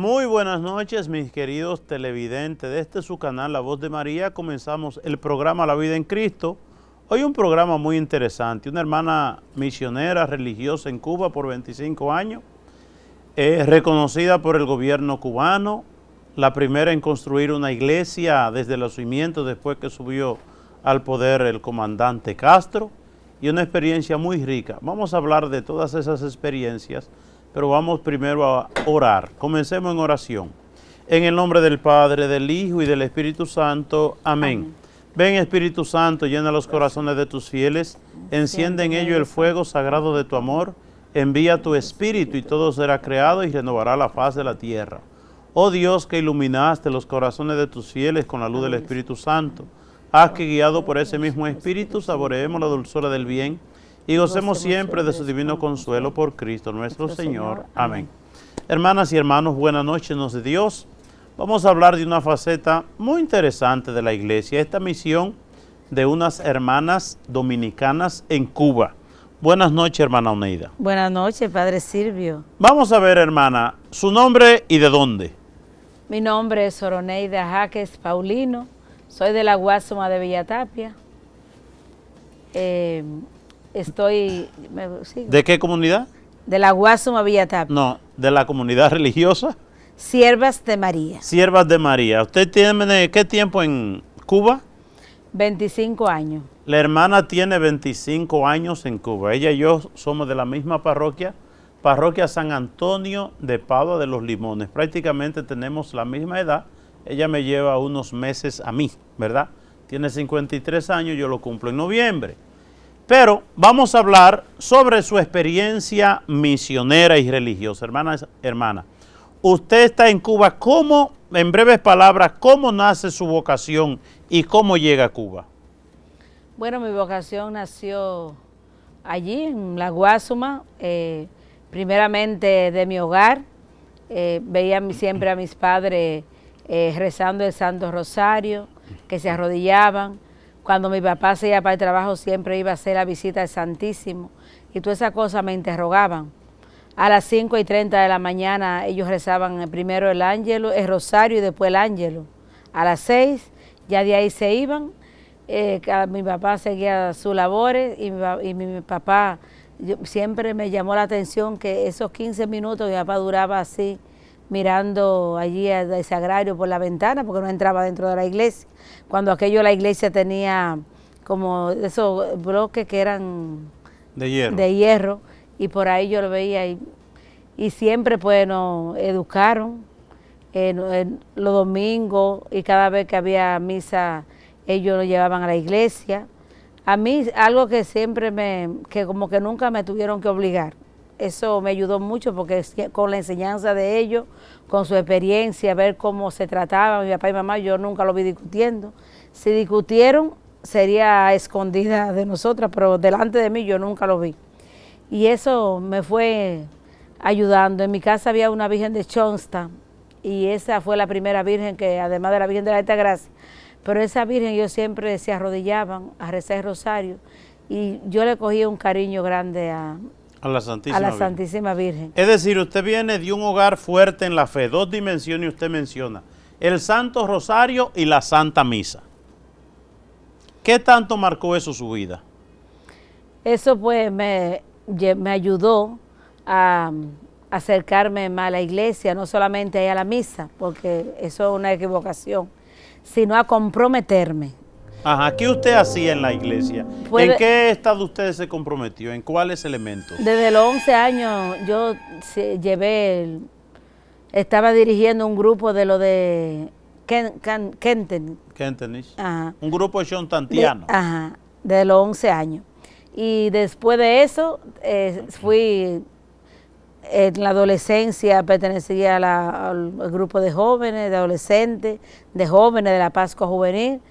Muy buenas noches, mis queridos televidentes. De este su canal, La Voz de María, comenzamos el programa La Vida en Cristo. Hoy un programa muy interesante. Una hermana misionera religiosa en Cuba por 25 años, reconocida por el gobierno cubano, la primera en construir una iglesia desde los cimientos después que subió al poder el comandante Castro, y una experiencia muy rica. Vamos a hablar de todas esas experiencias, pero vamos primero a orar. Comencemos en oración. En el nombre del Padre, del Hijo y del Espíritu Santo. Amén. Ven, Espíritu Santo, llena los corazones de tus fieles, enciende en ellos el fuego sagrado de tu amor, envía tu Espíritu y todo será creado y renovará la faz de la tierra. Oh Dios, que iluminaste los corazones de tus fieles con la luz del Espíritu Santo, haz que guiado por ese mismo Espíritu saboreemos la dulzura del bien y gocemos siempre de su divino consuelo por Cristo nuestro Señor. Amén. Hermanas y hermanos, buenas noches nos de Dios. Vamos a hablar de una faceta muy interesante de la iglesia, esta misión de unas hermanas dominicanas en Cuba. Buenas noches, hermana Oneida. Buenas noches, Padre Silvio. Vamos a ver, hermana, su nombre y de dónde. Mi nombre es Soroneida Jaques Paulino, soy de la Guásuma de Villatapia. ¿De qué comunidad? De la Guásuma Villatapia. No, de la comunidad religiosa. Siervas de María. Siervas de María. ¿Usted tiene qué tiempo en Cuba? 25 años. La hermana tiene 25 años en Cuba. Ella y yo somos de la misma parroquia, parroquia San Antonio de Padua de los Limones. Prácticamente tenemos la misma edad. Ella me lleva unos meses a mí, ¿verdad? Tiene 53 años, yo lo cumplo en noviembre. Pero vamos a hablar sobre su experiencia misionera y religiosa. Hermana, usted está en Cuba. ¿Cómo, en breves palabras, cómo nace su vocación y cómo llega a Cuba? Bueno, mi vocación nació allí, en la Guásuma, primeramente de mi hogar. Veía siempre a mis padres rezando el Santo Rosario, que se arrodillaban. Cuando mi papá se iba para el trabajo siempre iba a hacer la visita al Santísimo y todas esas cosas me interrogaban. A las 5:30 de la mañana ellos rezaban primero el ángelo, el rosario y después el ángelo. A las 6 ya de ahí se iban, mi papá seguía sus labores y mi papá siempre me llamó la atención que esos 15 minutos mi papá duraba así, mirando allí al sagrario por la ventana porque no entraba dentro de la iglesia. Cuando la iglesia tenía como esos bloques que eran de hierro y por ahí yo lo veía y siempre pues nos educaron en los domingos y cada vez que había misa ellos nos llevaban a la iglesia. A mí algo que siempre que como que nunca me tuvieron que obligar. Eso me ayudó mucho porque con la enseñanza de ellos, con su experiencia, ver cómo se trataba mi papá y mamá, yo nunca lo vi discutiendo. Si discutieron, sería escondida de nosotras, pero delante de mí yo nunca lo vi. Y eso me fue ayudando. En mi casa había una Virgen de Chonsta y esa fue la primera Virgen que, además de la Virgen de la Altagracia, pero esa Virgen yo siempre se arrodillaban a rezar el rosario y yo le cogía un cariño grande a la Santísima Virgen. Es decir, usted viene de un hogar fuerte en la fe, dos dimensiones usted menciona, el Santo Rosario y la Santa Misa. ¿Qué tanto marcó eso su vida? Eso pues me ayudó a acercarme más a la iglesia, no solamente a ir a la misa, porque eso es una equivocación, sino a comprometerme. Ajá, ¿qué usted hacía en la iglesia? ¿En qué estado usted se comprometió? ¿En cuáles elementos? Desde los 11 años yo estaba dirigiendo un grupo de lo de Kentenish. Un grupo chontantiano. Ajá, de los 11 años. Y después de eso fui, en la adolescencia pertenecía al grupo de jóvenes, de adolescentes, de jóvenes de la Pascua Juvenil.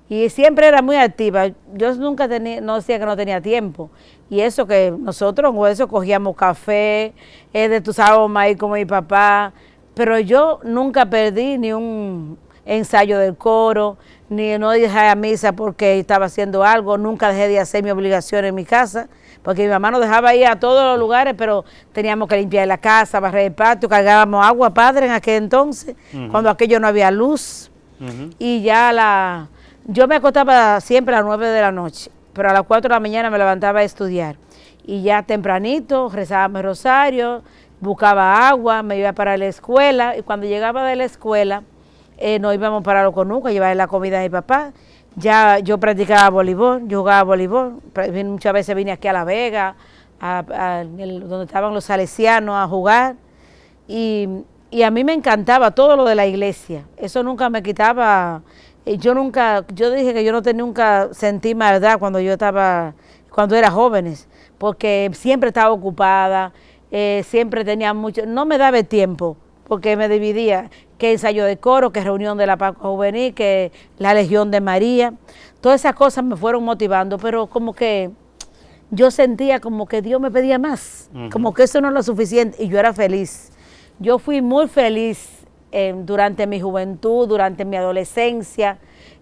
Y siempre era muy activa. Yo nunca no decía que no tenía tiempo. Y eso que nosotros con eso cogíamos café, detusábamos maíz con mi papá. Pero yo nunca perdí ni un ensayo del coro, ni no dejé a misa porque estaba haciendo algo. Nunca dejé de hacer mi obligación en mi casa, porque mi mamá nos dejaba ir a todos los lugares, pero teníamos que limpiar la casa, barrer el patio, cargábamos agua, padre, en aquel entonces, cuando aquello no había luz. Y ya yo me acostaba siempre a las 9 de la noche, pero a las 4 de la mañana me levantaba a estudiar. Y ya tempranito rezaba mi rosario, buscaba agua, me iba para la escuela, y cuando llegaba de la escuela, nos íbamos para los conucos a llevar la comida a mi papá. Ya yo practicaba voleibol, yo jugaba voleibol, muchas veces vine aquí a La Vega, donde estaban los salesianos a jugar, y a mí me encantaba todo lo de la iglesia, eso nunca me quitaba, yo dije que yo nunca sentí maldad cuando era jóvenes, porque siempre estaba ocupada, siempre tenía mucho, no me daba tiempo, porque me dividía, que ensayo de coro, que reunión de la Pascua Juvenil, que la Legión de María, todas esas cosas me fueron motivando, pero como que yo sentía como que Dios me pedía más, como que eso no es lo suficiente, y yo era feliz. Yo fui muy feliz durante mi juventud, durante mi adolescencia,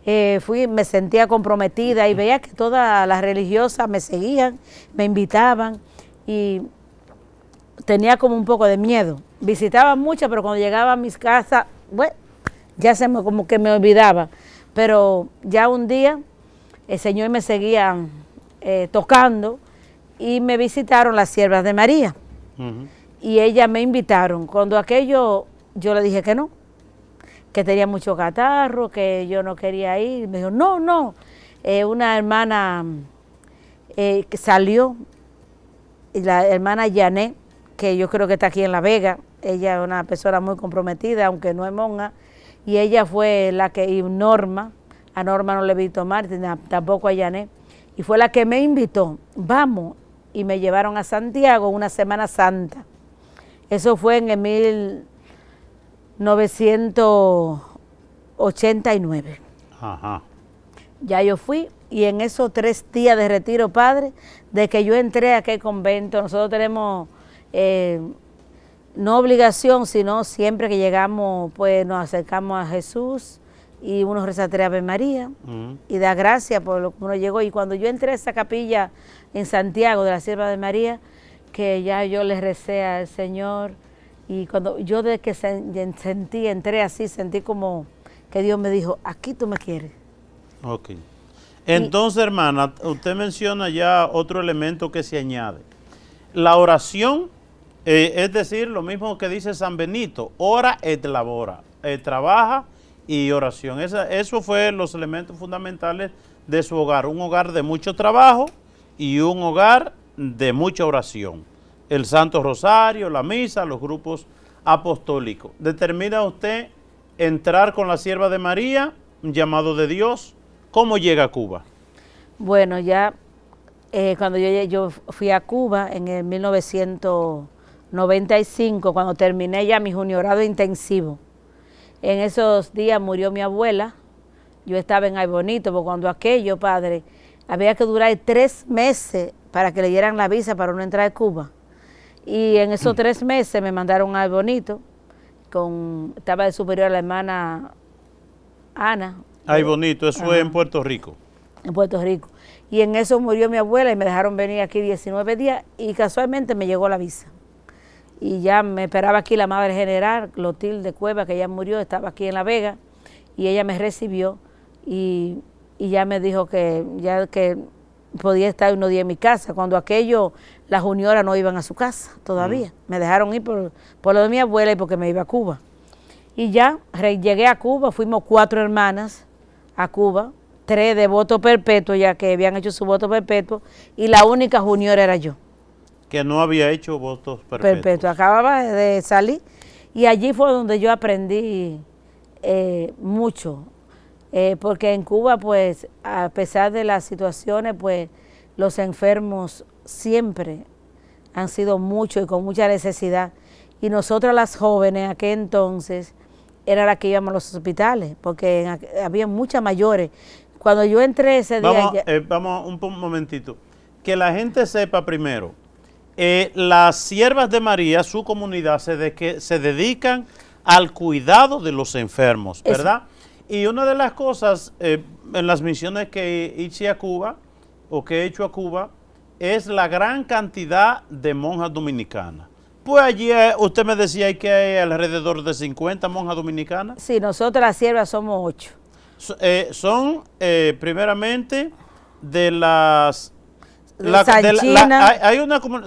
me sentía comprometida y veía que todas las religiosas me seguían, me invitaban, y tenía como un poco de miedo. Visitaba muchas, pero cuando llegaba a mis casas, bueno, ya como que me olvidaba. Pero ya un día el Señor me seguía tocando y me visitaron las siervas de María. Y ellas me invitaron. Cuando aquello, yo le dije que no, que tenía mucho catarro, que yo no quería ir. Me dijo, no. Una hermana que salió, la hermana Yané, que yo creo que está aquí en La Vega, ella es una persona muy comprometida, aunque no es monja, y ella fue la que, y Norma, a Norma no le vi tomar, tampoco a Yané, y fue la que me invitó, vamos, y me llevaron a Santiago una Semana Santa. Eso fue en el 1989. Ajá. Ya yo fui, y en esos 3 días de retiro, padre, de que yo entré a aquel convento, nosotros tenemos no obligación, sino siempre que llegamos, pues nos acercamos a Jesús y uno reza 3 Ave María y da gracias por lo que uno llegó. Y cuando yo entré a esa capilla en Santiago de la Sierva de María, que ya yo le recé al Señor, y cuando yo desde que entré así, sentí como que Dios me dijo, aquí tú me quieres. Ok. Entonces, hermana, usted menciona ya otro elemento que se añade. La oración, es decir, lo mismo que dice San Benito, ora et labora, trabaja y oración. Eso fue los elementos fundamentales de su hogar, un hogar de mucho trabajo y un hogar de mucha oración. El Santo Rosario, la misa, los grupos apostólicos. ¿Determina usted entrar con la Sierva de María, un llamado de Dios? ¿Cómo llega a Cuba? Bueno, ya cuando yo fui a Cuba en el 1995, cuando terminé ya mi juniorado intensivo, en esos días murió mi abuela, yo estaba en Ay Bonito, porque cuando aquello, padre, había que durar 3 meses para que le dieran la visa para uno entrar a Cuba. Y en esos 3 meses me mandaron a Ay Bonito, estaba de superior la hermana Ana. Ay Bonito, eso fue en Puerto Rico. En Puerto Rico. Y en eso murió mi abuela y me dejaron venir aquí 19 días y casualmente me llegó la visa. Y ya me esperaba aquí la madre general, Clotilde Cueva, que ya murió, estaba aquí en La Vega, y ella me recibió y ya me dijo que podía estar unos días en mi casa. Cuando aquello, las junioras no iban a su casa todavía. Me dejaron ir por lo de mi abuela y porque me iba a Cuba. Y ya llegué a Cuba, fuimos 4 hermanas a Cuba, 3 de voto perpetuo, ya que habían hecho su voto perpetuo, y la única juniora era yo. Que no había hecho votos perpetuos. Perpetuo, acababa de salir, y allí fue donde yo aprendí mucho, porque en Cuba, pues, a pesar de las situaciones, pues, los enfermos siempre han sido muchos y con mucha necesidad, y nosotras las jóvenes, aquel entonces, era la que íbamos a los hospitales, porque había muchas mayores. Cuando yo entré ese día... Vamos un momentito. Que la gente sepa primero, las Siervas de María, su comunidad, se dedican al cuidado de los enfermos, ¿verdad? Eso. Y una de las cosas en las misiones que hice a Cuba, o que he hecho a Cuba, es la gran cantidad de monjas dominicanas. Pues allí usted me decía que hay alrededor de 50 monjas dominicanas. Sí, nosotros las siervas somos 8. Son primeramente de las...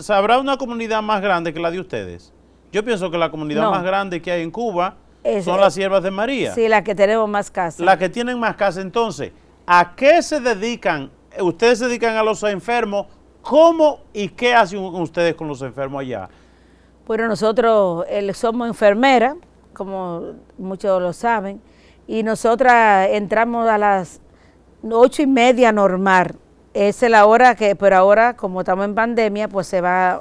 ¿Habrá una comunidad más grande que la de ustedes? Yo pienso que la comunidad más grande que hay en Cuba son las siervas de María. Sí, las que tenemos más casas. Las que tienen más casas. Entonces, ¿a qué se dedican? ¿Ustedes se dedican a los enfermos? ¿Cómo y qué hacen ustedes con los enfermos allá? Bueno, nosotros somos enfermeras, como muchos lo saben, y nosotras entramos a las 8:30 normal. Esa es la hora que, pero ahora, como estamos en pandemia, pues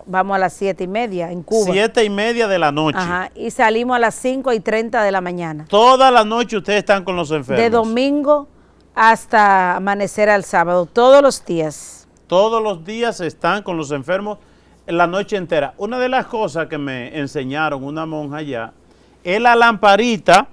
vamos a las 7:30 en Cuba. 7:30 de la noche. Ajá, y salimos a las 5:30 de la mañana. Toda la noche ustedes están con los enfermos. De domingo hasta amanecer al sábado, todos los días. Todos los días están con los enfermos la noche entera. Una de las cosas que me enseñaron una monja allá es la lamparita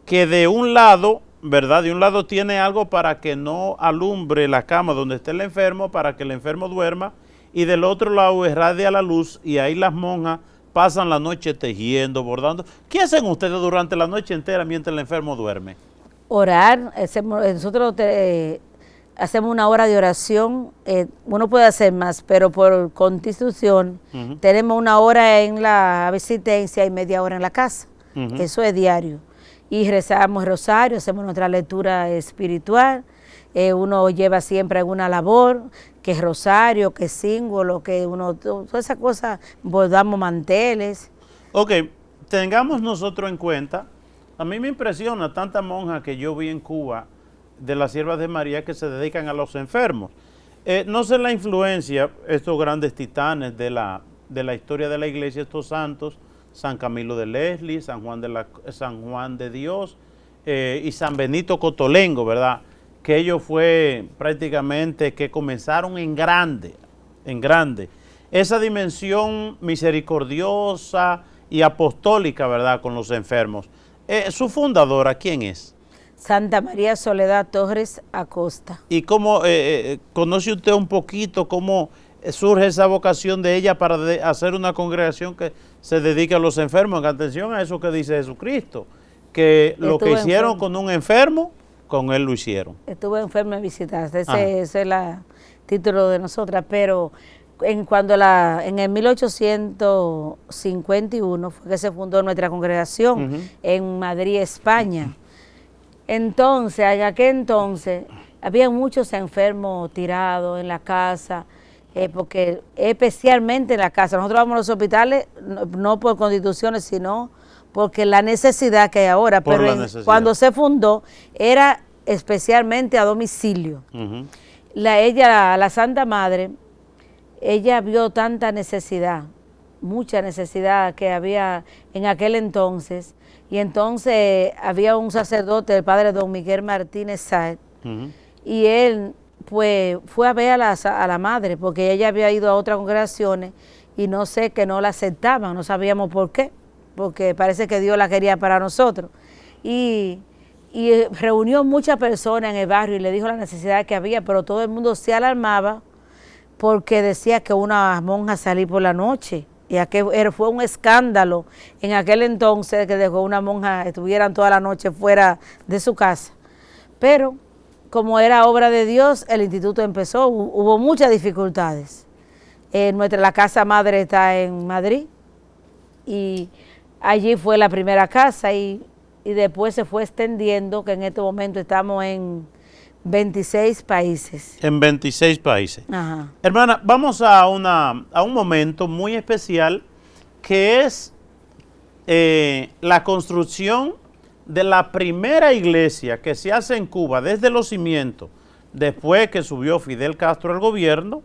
que de un lado, ¿verdad? De un lado tiene algo para que no alumbre la cama donde esté el enfermo, para que el enfermo duerma, y del otro lado irradia la luz y ahí las monjas pasan la noche tejiendo, bordando. ¿Qué hacen ustedes durante la noche entera mientras el enfermo duerme? Orar, nosotros hacemos una hora de oración, uno puede hacer más, pero por constitución tenemos una hora en la visitencia y media hora en la casa, eso es diario. Y rezamos rosario, hacemos nuestra lectura espiritual, uno lleva siempre alguna labor, que es rosario, que es símbolo, que todas esas cosas, bordamos manteles. Ok, tengamos nosotros en cuenta, a mí me impresiona tantas monjas que yo vi en Cuba, de las siervas de María que se dedican a los enfermos. No sé la influencia, estos grandes titanes de la historia de la iglesia, estos santos, San Camilo de Leslie, San Juan de Dios y San Benito Cotolengo, ¿verdad? Que ellos fue prácticamente que comenzaron en grande. Esa dimensión misericordiosa y apostólica, ¿verdad? Con los enfermos. Su fundadora, ¿quién es? Santa María Soledad Torres Acosta. ¿Y cómo conoce usted un poquito cómo surge esa vocación de ella para hacer una congregación que se dedique a los enfermos? Atención a eso que dice Jesucristo, que lo que hicieron con un enfermo, con él lo hicieron. Estuve enferma en visitas, ese es el título de nosotras, pero en el 1851 fue que se fundó nuestra congregación en Madrid, España. Entonces, en aquel entonces, había muchos enfermos tirados en la casa, porque especialmente en la casa. Nosotros vamos a los hospitales, no por constituciones, sino porque la necesidad que hay ahora. Pero cuando se fundó, era especialmente a domicilio. La Santa Madre, ella vio tanta necesidad, mucha necesidad que había en aquel entonces. Y entonces había un sacerdote, el padre don Miguel Martínez Sáez, y él pues fue a ver a la madre, porque ella había ido a otras congregaciones y no sé, que no la aceptaban, no sabíamos por qué, porque parece que Dios la quería para nosotros. Y reunió muchas personas en el barrio y le dijo la necesidad que había, pero todo el mundo se alarmaba porque decía que una monja salía por la noche. Y fue un escándalo en aquel entonces que dejó una monja estuvieran toda la noche fuera de su casa. Pero como era obra de Dios, el instituto empezó, hubo muchas dificultades. La casa madre está en Madrid y allí fue la primera casa y después se fue extendiendo, que en este momento estamos en 26 países. En 26 países. Ajá. Hermana, vamos a un momento muy especial que es la construcción de la primera iglesia que se hace en Cuba desde los cimientos. Después que subió Fidel Castro al gobierno,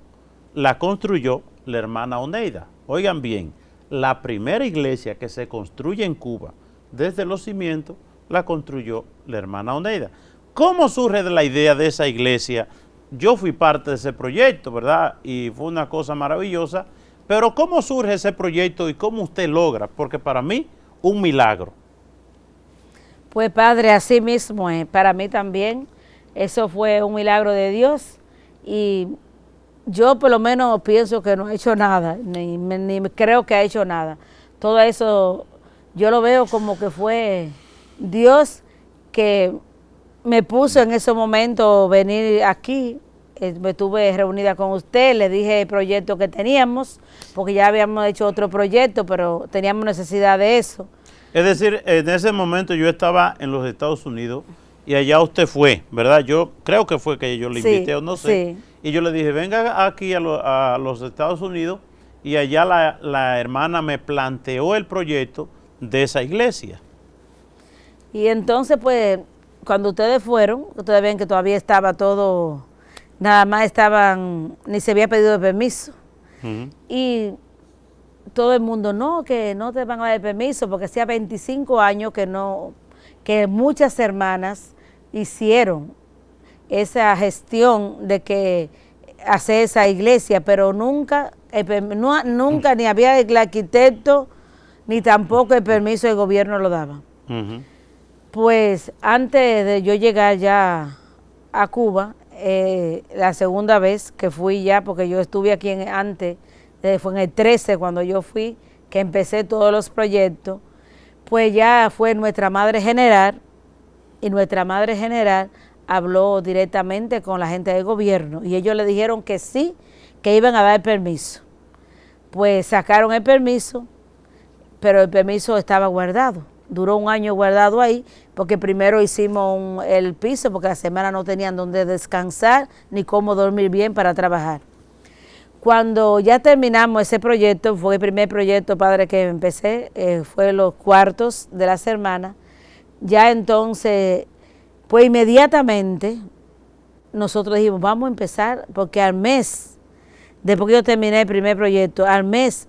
la construyó la hermana Oneida. Oigan bien, la primera iglesia que se construye en Cuba desde los cimientos la construyó la hermana Oneida. ¿Cómo surge de la idea de esa iglesia? Yo fui parte de ese proyecto, ¿verdad? Y fue una cosa maravillosa. Pero ¿cómo surge ese proyecto y cómo usted logra? Porque para mí, un milagro. Pues padre, así mismo es. Para mí también, eso fue un milagro de Dios. Y yo por lo menos pienso que no ha hecho nada, ni creo que ha hecho nada. Todo eso yo lo veo como que fue Dios que me puso en ese momento venir aquí. Me estuve reunida con usted, le dije el proyecto que teníamos, porque ya habíamos hecho otro proyecto, pero teníamos necesidad de eso. Es decir, en ese momento yo estaba en los Estados Unidos y allá usted fue, ¿verdad? Yo creo que fue que yo le invité o no sé. Sí. Y yo le dije, venga aquí a los Estados Unidos, y allá la hermana me planteó el proyecto de esa iglesia. Y entonces, pues, cuando ustedes fueron, ustedes ven que todavía estaba todo, nada más estaban, ni se había pedido permiso. Y todo el mundo, no, que no te van a dar permiso, porque hacía 25 años que no, que muchas hermanas hicieron esa gestión de que hacer esa iglesia, pero nunca, nunca ni había el arquitecto, ni tampoco el permiso del gobierno lo daba. Pues antes de yo llegar ya a Cuba, la segunda vez que fui ya, porque yo estuve aquí antes, fue en el 13 cuando yo fui, que empecé todos los proyectos, pues ya fue nuestra madre general, y nuestra madre general habló directamente con la gente del gobierno, y ellos le dijeron que sí, que iban a dar permiso. Pues sacaron el permiso, pero el permiso estaba guardado. Duró un año guardado ahí, porque primero hicimos el piso, porque la semana no tenían donde descansar, ni cómo dormir bien para trabajar. Cuando ya terminamos ese proyecto, fue el primer proyecto, padre, que empecé, fue los cuartos de las hermanas. Ya entonces, pues inmediatamente, nosotros dijimos, vamos a empezar, porque al mes, después que yo terminé el primer proyecto, al mes,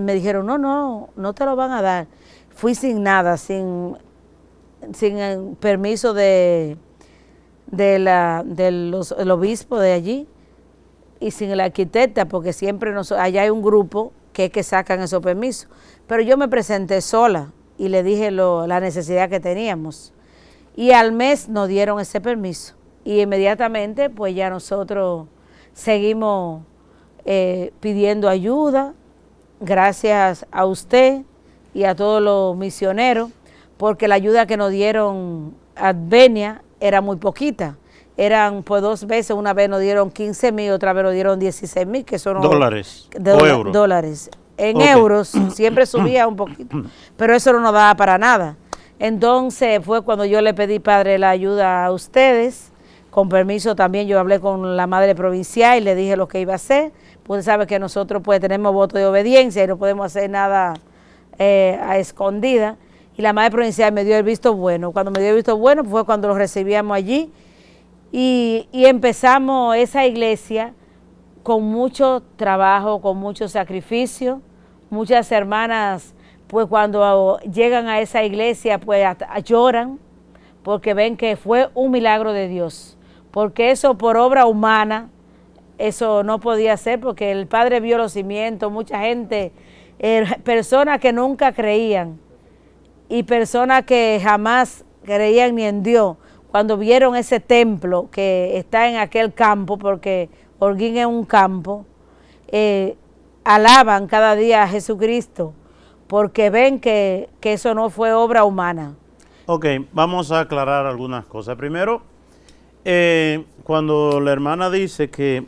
me dijeron, no te lo van a dar. Fui sin nada, sin el permiso del obispo de allí, y sin el arquitecta, porque siempre allá hay un grupo que es que sacan esos permisos. Pero yo me presenté sola y le dije la necesidad que teníamos. Y al mes nos dieron ese permiso. Y inmediatamente, pues ya nosotros seguimos pidiendo ayuda, gracias a usted y a todos los misioneros, porque la ayuda que nos dieron a Advenia era muy poquita. Eran pues 2 veces, una vez nos dieron 15,000, otra vez nos dieron 16,000, que son dólares o euros. Dólares. En euros siempre subía un poquito, pero eso no nos daba para nada. Entonces fue cuando yo le pedí, padre, la ayuda a ustedes. Con permiso también yo hablé con la madre provincial y le dije lo que iba a hacer. Pues sabe que nosotros pues tenemos voto de obediencia y no podemos hacer nada a escondida. Y la madre provincial me dio el visto bueno. Cuando me dio el visto bueno fue cuando lo recibíamos allí. Y empezamos esa iglesia con mucho trabajo, con mucho sacrificio. Muchas hermanas, pues cuando llegan a esa iglesia, pues lloran, porque ven que fue un milagro de Dios. Porque eso por obra humana, eso no podía ser, porque el Padre vio los cimientos, mucha gente, personas que nunca creían, y personas que jamás creían ni en Dios, cuando vieron ese templo que está en aquel campo, porque Holguín es un campo, alaban cada día a Jesucristo, porque ven que eso no fue obra humana. Ok, vamos a aclarar algunas cosas. Primero, cuando la hermana dice que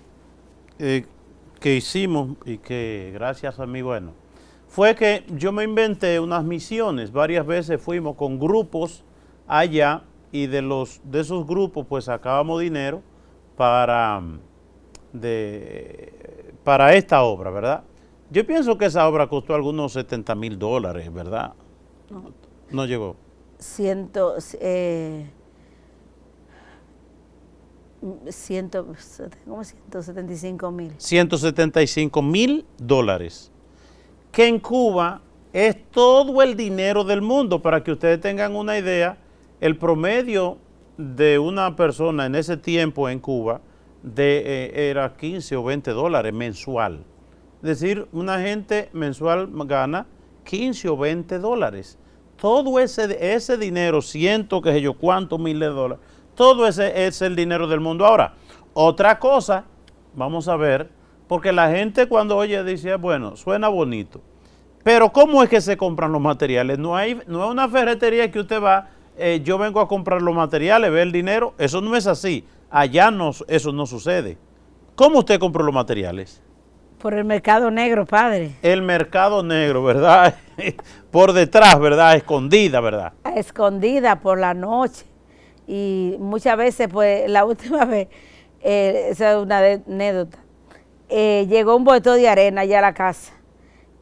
hicimos y que gracias a mí, bueno, fue que yo me inventé unas misiones. Varias veces fuimos con grupos allá, y de esos grupos pues sacábamos dinero para esta obra, ¿verdad? Yo pienso que esa obra costó algunos 70,000 dólares, ¿verdad? No llegó. Como 175,000. 175,000 dólares. Que en Cuba es todo el dinero del mundo. Para que ustedes tengan una idea, el promedio de una persona en ese tiempo en Cuba era 15 o 20 dólares mensual. Es decir, una gente mensual gana 15 o 20 dólares. Todo ese dinero, qué sé yo, cuántos miles de dólares, todo ese es el dinero del mundo. Ahora, otra cosa, vamos a ver Porque la gente cuando oye dice, bueno, suena bonito. Pero ¿cómo es que se compran los materiales? No es una ferretería que usted va, yo vengo a comprar los materiales, ve el dinero. Eso no es así. Allá no, eso no sucede. ¿Cómo usted compró los materiales? Por el mercado negro, padre. El mercado negro, ¿verdad? Por detrás, ¿verdad? Escondida, ¿verdad? Escondida por la noche. Y muchas veces, pues, la última vez, esa es una anécdota, llegó un boleto de arena allá a la casa.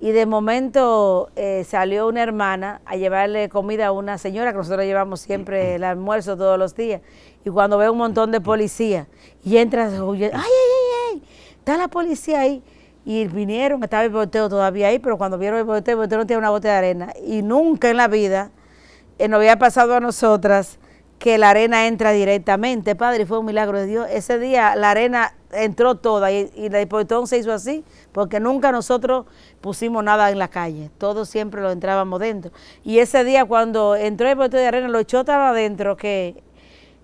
Y de momento salió una hermana a llevarle comida a una señora que nosotros llevamos siempre el almuerzo todos los días. Y cuando ve un montón de policías y entra, ¡ay, ay, ay, ay! Está la policía ahí. Y vinieron, estaba el boteo todavía ahí, pero cuando vieron el boteo no tenía una botella de arena. Y nunca en la vida nos había pasado a nosotras que la arena entra directamente, padre, y fue un milagro de Dios. Ese día la arena entró toda y el portón se hizo así, porque nunca nosotros pusimos nada en la calle, todos siempre lo entrábamos dentro. Y ese día cuando entró el portón de arena, lo echó tan adentro que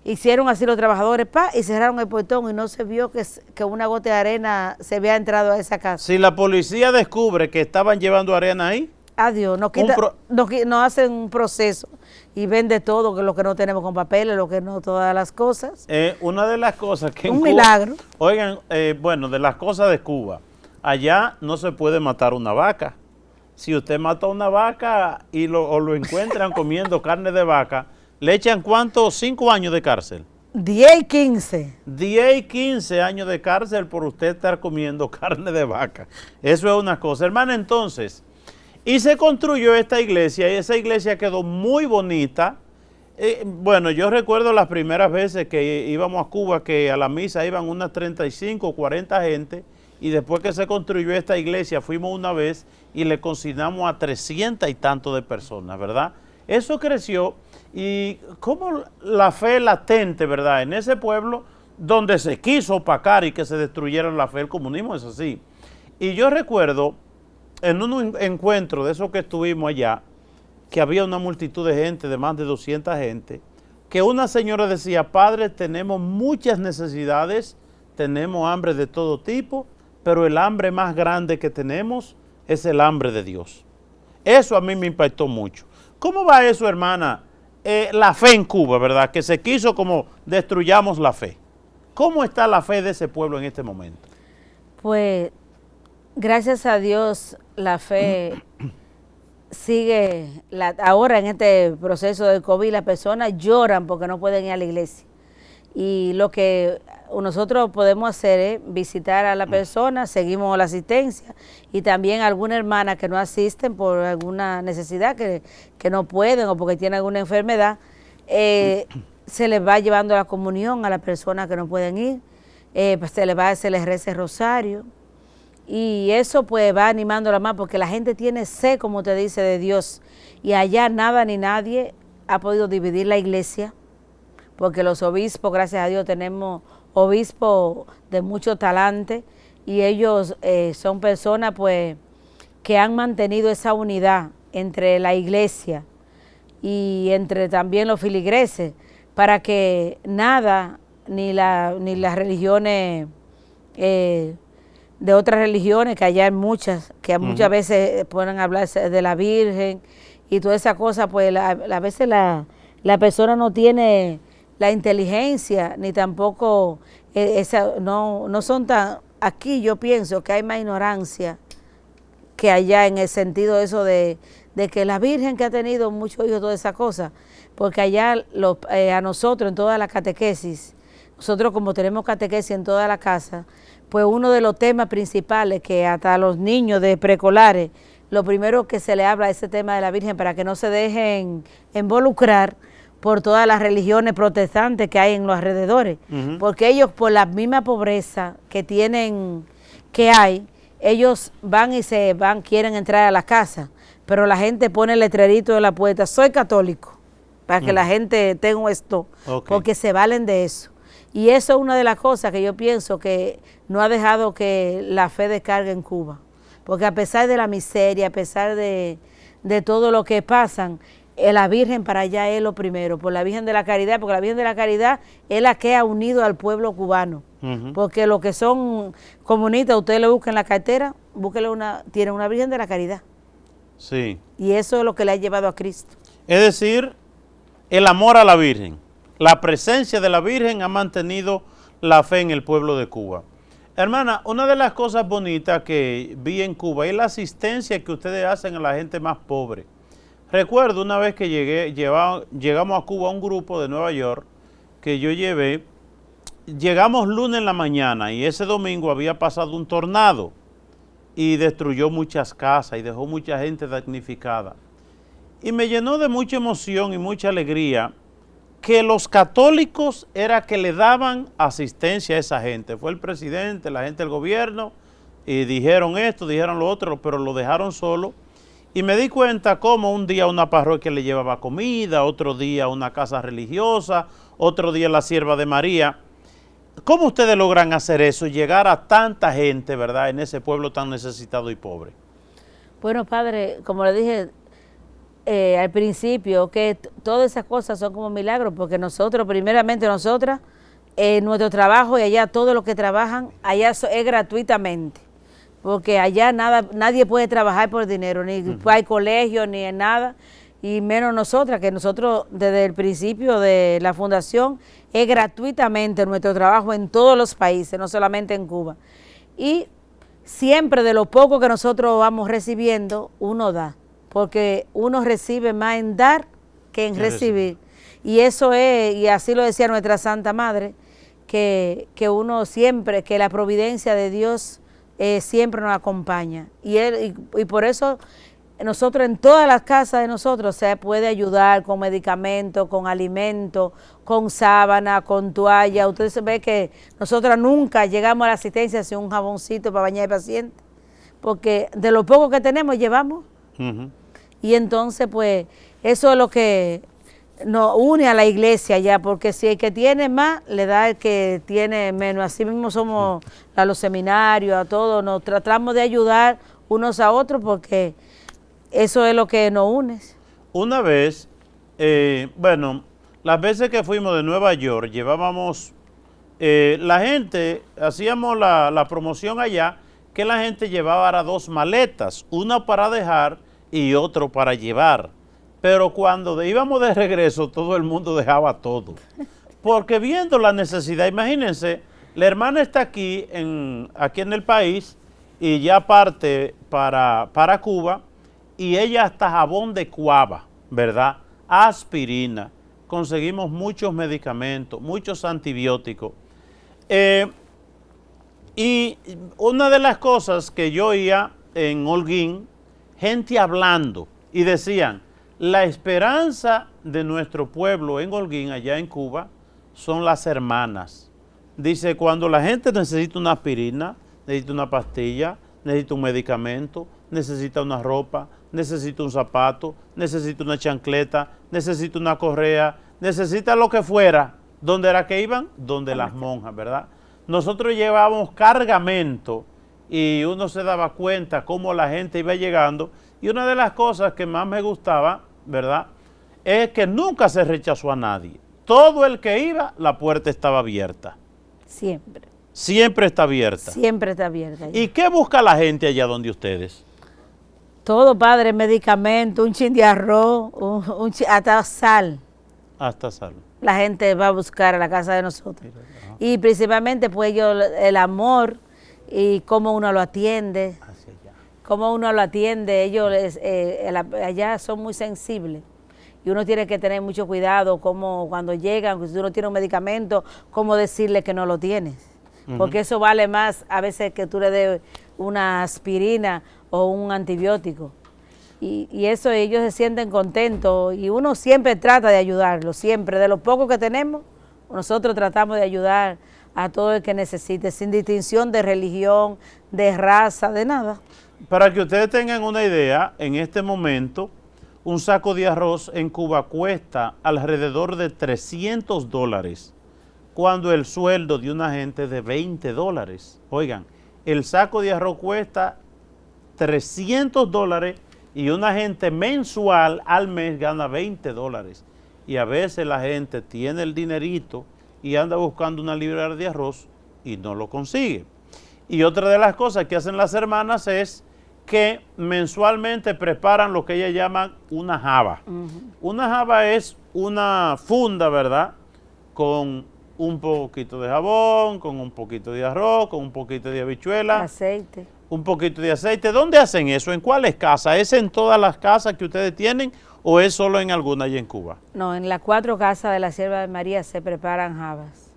hicieron así los trabajadores, y cerraron el portón y no se vio que una gota de arena se había entrado a esa casa. Si la policía descubre que estaban llevando arena ahí, adiós, nos hacen un proceso y vende todo, que lo que no tenemos con papeles, lo que no, todas las cosas. Una de las cosas que un milagro. Oigan, bueno, de las cosas de Cuba, allá no se puede matar una vaca. Si usted mata una vaca y lo encuentran comiendo carne de vaca, ¿le echan cuánto? 5 años de cárcel. 10 y 15. 10 y 15 años de cárcel por usted estar comiendo carne de vaca. Eso es una cosa. Hermana, entonces, y se construyó esta iglesia y esa iglesia quedó muy bonita. Bueno, yo recuerdo las primeras veces que íbamos a Cuba, que a la misa iban unas 35 o 40 gente, y después que se construyó esta iglesia fuimos una vez y le consignamos a 300 y tanto de personas, ¿verdad? Eso creció y como la fe latente, ¿verdad? En ese pueblo donde se quiso opacar y que se destruyera la fe, el comunismo es así. Y yo recuerdo en un encuentro de esos que estuvimos allá, que había una multitud de gente, de más de 200 gente, que una señora decía, padre, tenemos muchas necesidades, tenemos hambre de todo tipo, pero el hambre más grande que tenemos es el hambre de Dios. Eso a mí me impactó mucho. ¿Cómo va eso, hermana? La fe en Cuba, ¿verdad? Que se quiso como destruyamos la fe. ¿Cómo está la fe de ese pueblo en este momento? Pues, gracias a Dios, la fe sigue, ahora en este proceso de COVID, las personas lloran porque no pueden ir a la iglesia. Y lo que nosotros podemos hacer es visitar a la persona, seguimos la asistencia, y también alguna hermana que no asisten por alguna necesidad, que no pueden o porque tienen alguna enfermedad, se les va llevando la comunión a las personas que no pueden ir, pues se les reza el rosario. Y eso pues va animándola más porque la gente tiene sed, como te dice, de Dios. Y allá nada ni nadie ha podido dividir la iglesia, porque los obispos, gracias a Dios, tenemos obispos de mucho talante y ellos son personas pues que han mantenido esa unidad entre la iglesia y entre también los filigreses para que nada, ni las religiones de otras religiones, que allá hay muchas, que muchas veces pueden hablar de la Virgen y toda esa cosa, pues a veces la persona no tiene la inteligencia, ni tampoco, no son tan, aquí yo pienso que hay más ignorancia que allá en el sentido de eso de que la Virgen que ha tenido muchos hijos, toda esa cosa, porque allá a nosotros en toda la catequesis, nosotros como tenemos catequesis en toda la casa, pues uno de los temas principales que hasta los niños de preescolares, lo primero que se le habla es ese tema de la Virgen para que no se dejen involucrar por todas las religiones protestantes que hay en los alrededores, porque ellos por la misma pobreza que hay, ellos van y quieren entrar a la casa, pero la gente pone el letrerito de la puerta, soy católico, para que la gente tenga esto, porque se valen de eso. Y eso es una de las cosas que yo pienso que no ha dejado que la fe descargue en Cuba, porque a pesar de la miseria, a pesar de todo lo que pasan, la Virgen para allá es lo primero, por la Virgen de la Caridad, porque la Virgen de la Caridad es la que ha unido al pueblo cubano. Porque los que son comunistas, ustedes le busquen la cartera, tienen una Virgen de la Caridad. Sí. Y eso es lo que le ha llevado a Cristo. Es decir, el amor a la Virgen, la presencia de la Virgen ha mantenido la fe en el pueblo de Cuba. Hermana, una de las cosas bonitas que vi en Cuba es la asistencia que ustedes hacen a la gente más pobre. Recuerdo una vez que llegamos a Cuba, un grupo de Nueva York que yo llevé. Llegamos lunes en la mañana y ese domingo había pasado un tornado y destruyó muchas casas y dejó mucha gente damnificada. Y me llenó de mucha emoción y mucha alegría que los católicos era que le daban asistencia a esa gente. Fue el presidente, la gente del gobierno, y dijeron esto, dijeron lo otro, pero lo dejaron solo. Y me di cuenta cómo un día una parroquia le llevaba comida, otro día una casa religiosa, otro día la sierva de María. ¿Cómo ustedes logran hacer eso y llegar a tanta gente, verdad, en ese pueblo tan necesitado y pobre? Bueno, padre, como le dije al principio, que todas esas cosas son como milagros, porque nosotros, primeramente nosotras, nuestro trabajo y allá todo lo que trabajan, allá es gratuitamente, porque allá nadie puede trabajar por dinero, ni hay colegio, ni en nada, y menos nosotras, que nosotros desde el principio de la fundación es gratuitamente nuestro trabajo en todos los países, no solamente en Cuba. Y siempre de lo poco que nosotros vamos recibiendo, uno da, porque uno recibe más en dar que en recibir. Y eso es, y así lo decía nuestra Santa Madre, que uno siempre, que la providencia de Dios siempre nos acompaña. Y por eso nosotros en todas las casas de nosotros se puede ayudar con medicamentos, con alimentos, con sábana, con toalla. Ustedes ven que nosotros nunca llegamos a la asistencia sin un jaboncito para bañar al paciente, porque de lo poco que tenemos llevamos. Y entonces pues eso es lo que nos une a la iglesia ya, porque si el que tiene más le da al que tiene menos. Así mismo somos a los seminarios, a todos, nos tratamos de ayudar unos a otros porque eso es lo que nos une. Una vez, bueno, las veces que fuimos de Nueva York, llevábamos, la gente, hacíamos la promoción allá, que la gente llevaba 2 maletas, una para dejar y otro para llevar. Pero cuando íbamos de regreso, todo el mundo dejaba todo. Porque viendo la necesidad, imagínense, la hermana está aquí en el país y ya parte para Cuba, y ella hasta jabón de cuava, ¿verdad? Aspirina, conseguimos muchos medicamentos, muchos antibióticos. Y una de las cosas que yo oía en Holguín, gente hablando y decían, la esperanza de nuestro pueblo en Holguín, allá en Cuba, son las hermanas. Dice, cuando la gente necesita una aspirina, necesita una pastilla, necesita un medicamento, necesita una ropa, necesita un zapato, necesita una chancleta, necesita una correa, necesita lo que fuera. ¿Dónde era que iban? Donde las monjas, ¿verdad? Nosotros llevábamos cargamento y uno se daba cuenta cómo la gente iba llegando. Y una de las cosas que más me gustaba, ¿verdad?, es que nunca se rechazó a nadie. Todo el que iba, la puerta estaba abierta. Siempre. Siempre está abierta. Siempre está abierta. ¿Y qué busca la gente allá donde ustedes? Todo, padre, medicamento, un chin de arroz, hasta sal. Hasta sal. La gente va a buscar a la casa de nosotros. Y principalmente pues el amor y cómo uno lo atiende. Cómo uno lo atiende. Ellos allá son muy sensibles. Y uno tiene que tener mucho cuidado como cuando llegan, si uno tiene un medicamento, cómo decirle que no lo tienes. Porque eso vale más a veces que tú le des una aspirina o un antibiótico. Y eso ellos se sienten contentos y uno siempre trata de ayudarlos, siempre. De lo poco que tenemos, nosotros tratamos de ayudar a todo el que necesite, sin distinción de religión, de raza, de nada. Para que ustedes tengan una idea, en este momento, un saco de arroz en Cuba cuesta alrededor de $300, cuando el sueldo de una gente es de $20. Oigan, el saco de arroz cuesta $300 y una gente mensual al mes gana $20. Y a veces la gente tiene el dinerito y anda buscando una libra de arroz y no lo consigue. Y otra de las cosas que hacen las hermanas es que mensualmente preparan lo que ellas llaman una java. Una java es una funda, ¿verdad? Con un poquito de jabón, con un poquito de arroz, con un poquito de habichuela. Aceite. Un poquito de aceite. ¿Dónde hacen eso? ¿En cuáles casas? ¿Es en todas las casas que ustedes tienen o es solo en alguna allá en Cuba? No, en las 4 casas de la Sierva de María se preparan jabas.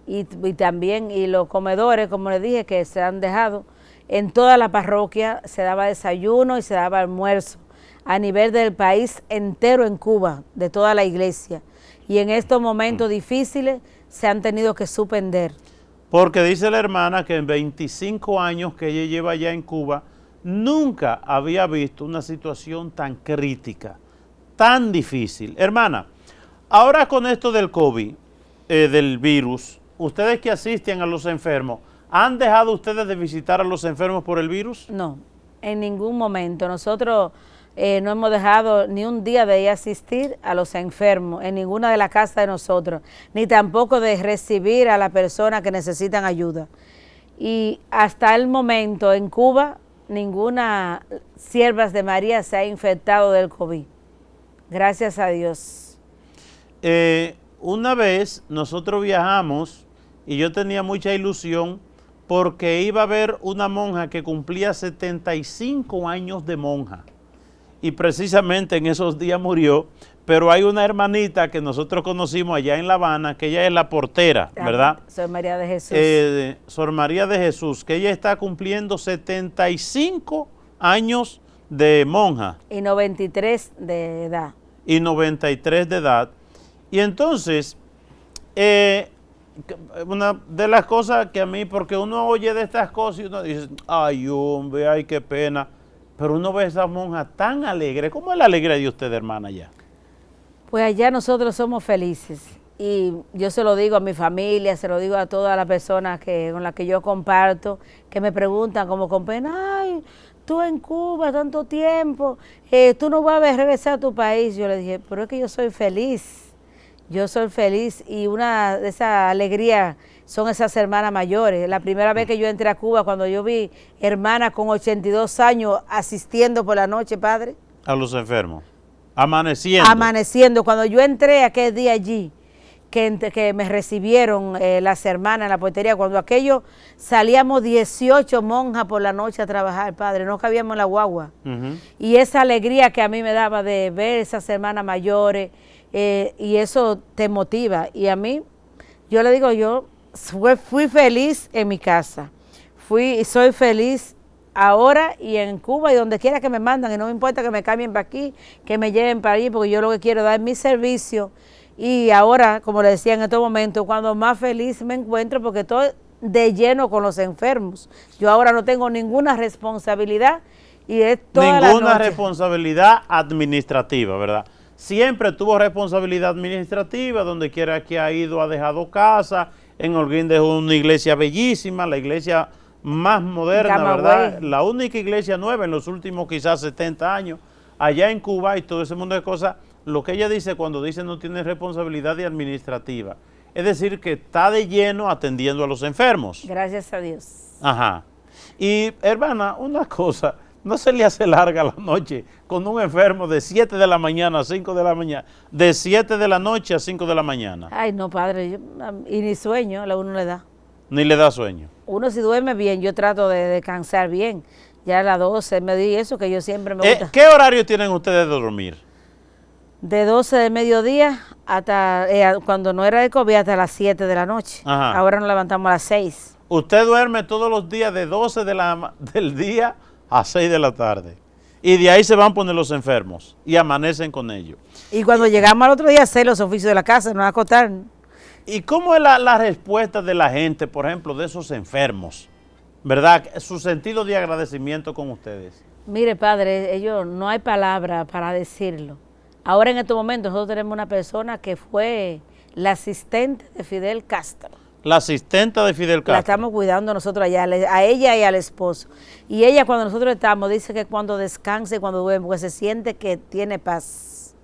Y también, y los comedores, como les dije, que se han dejado, en toda la parroquia se daba desayuno y se daba almuerzo a nivel del país entero en Cuba, de toda la iglesia. Y en estos momentos difíciles se han tenido que suspender. Porque dice la hermana que en 25 años que ella lleva allá en Cuba, nunca había visto una situación tan crítica, tan difícil. Hermana, ahora con esto del COVID, del virus, ustedes que asisten a los enfermos, ¿han dejado ustedes de visitar a los enfermos por el virus? No, en ningún momento. Nosotros no hemos dejado ni un día de ir a asistir a los enfermos en ninguna de las casas de nosotros, ni tampoco de recibir a las personas que necesitan ayuda. Y hasta el momento en Cuba, ninguna sierva de María se ha infectado del COVID. Gracias a Dios. Una vez nosotros viajamos y yo tenía mucha ilusión porque iba a haber una monja que cumplía 75 años de monja. Y precisamente en esos días murió, pero hay una hermanita que nosotros conocimos allá en La Habana, que ella es la portera, ¿verdad? Sor María de Jesús. Sor María de Jesús, que ella está cumpliendo 75 años de monja. Y 93 de edad. Y 93 de edad. Y entonces, una de las cosas que a mí, porque uno oye de estas cosas y uno dice, ay hombre, ay qué pena, pero uno ve a esa monja tan alegre. ¿Cómo es la alegría de usted, hermana, allá? Pues allá nosotros somos felices y yo se lo digo a mi familia, se lo digo a todas las personas con las que yo comparto, que me preguntan como con pena, ay, tú en Cuba tanto tiempo, tú no vas a regresar a tu país. Yo le dije, pero es que yo soy feliz y una de esas alegrías son esas hermanas mayores. La primera vez que yo entré a Cuba, cuando yo vi hermanas con 82 años asistiendo por la noche, padre. A los enfermos. Amaneciendo. Amaneciendo. Cuando yo entré aquel día allí, que me recibieron las hermanas en la portería, cuando aquello salíamos 18 monjas por la noche a trabajar, padre, no cabíamos en la guagua. Y esa alegría que a mí me daba de ver esas hermanas mayores, y eso te motiva. Y a mí, yo le digo, yo fui feliz en mi casa, soy feliz ahora y en Cuba y donde quiera que me mandan, y no me importa que me cambien para aquí, que me lleven para allí, porque yo lo que quiero es dar mi servicio. Y ahora, como le decía en estos momentos, cuando más feliz me encuentro, porque estoy de lleno con los enfermos. Yo ahora no tengo ninguna responsabilidad y es toda ninguna la noche. Responsabilidad administrativa, ¿verdad? Siempre tuvo responsabilidad administrativa, donde quiera que ha ido, ha dejado casa. En Holguín dejó una iglesia bellísima, la iglesia más moderna, Camagüey, ¿verdad? La única iglesia nueva en los últimos quizás 70 años, allá en Cuba y todo ese mundo de cosas. Lo que ella dice cuando dice no tiene responsabilidad administrativa, es decir, que está de lleno atendiendo a los enfermos. Gracias a Dios. Ajá. Y, hermana, una cosa, ¿no se le hace larga la noche con un enfermo de 7 de la mañana a 5 de la mañana? De 7 de la noche a 5 de la mañana. Ay, no, padre, y ni sueño a uno le da. Ni le da sueño. Uno si duerme bien, yo trato de descansar bien. Ya a las 12 me di eso, que yo siempre me gusta. ¿Qué horario tienen ustedes de dormir? De 12 del mediodía hasta, cuando no era de COVID, hasta las 7 de la noche. Ajá. Ahora nos levantamos a las 6. Usted duerme todos los días de 12 del día a 6 de la tarde. Y de ahí se van a poner los enfermos y amanecen con ellos. Y cuando llegamos al otro día a hacer los oficios de la casa, nos acostar. ¿Y cómo es la respuesta de la gente, por ejemplo, de esos enfermos? ¿Verdad? Su sentido de agradecimiento con ustedes. Mire, padre, no hay palabra para decirlo. Ahora en estos momentos nosotros tenemos una persona que fue la asistente de Fidel Castro. La asistente de Fidel Castro. La estamos cuidando nosotros allá, a ella y al esposo. Y ella cuando nosotros estamos dice que cuando descanse, cuando duerme, porque se siente que tiene paz.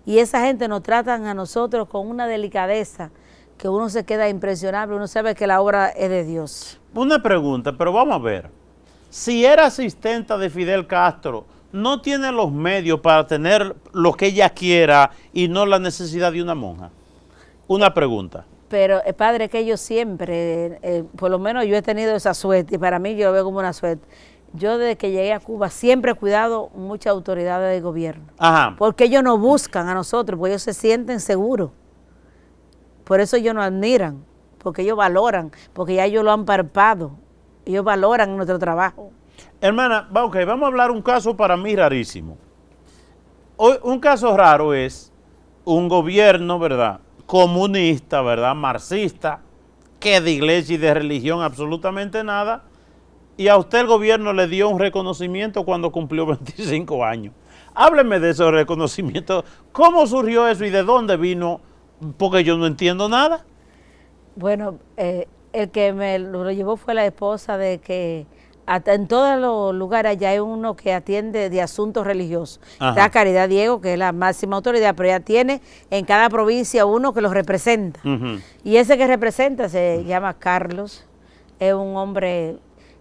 Y esa gente nos tratan a nosotros con una delicadeza. que uno se queda impresionable, uno sabe que la obra es de Dios. Una pregunta, pero vamos a ver. Si era asistente de Fidel Castro, ¿no tiene los medios para tener lo que ella quiera y no la necesidad de una monja? Una pregunta. Pero, padre, que yo siempre, por lo menos yo he tenido esa suerte, y para mí yo lo veo como una suerte. Yo desde que llegué a Cuba siempre he cuidado muchas autoridades del gobierno. Ajá. Porque ellos nos buscan a nosotros, porque ellos se sienten seguros. Por eso ellos nos admiran, porque ellos valoran, porque ya ellos lo han palpado. Ellos valoran nuestro trabajo. Hermana, okay, vamos a hablar un caso para mí rarísimo. Hoy, un caso raro es un gobierno, ¿verdad?, comunista, ¿verdad?, marxista, que de iglesia y de religión absolutamente nada, y a usted el gobierno le dio un reconocimiento cuando cumplió 25 años. Hábleme de esos reconocimientos. ¿Cómo surgió eso y de dónde vino? Porque yo no entiendo nada. Bueno, el que me lo llevó fue la esposa de que hasta en todos los lugares allá hay uno que atiende de asuntos religiosos. Está Caridad Diego, que es la máxima autoridad, pero ella tiene en cada provincia uno que los representa. Y ese que representa se llama Carlos, es un hombre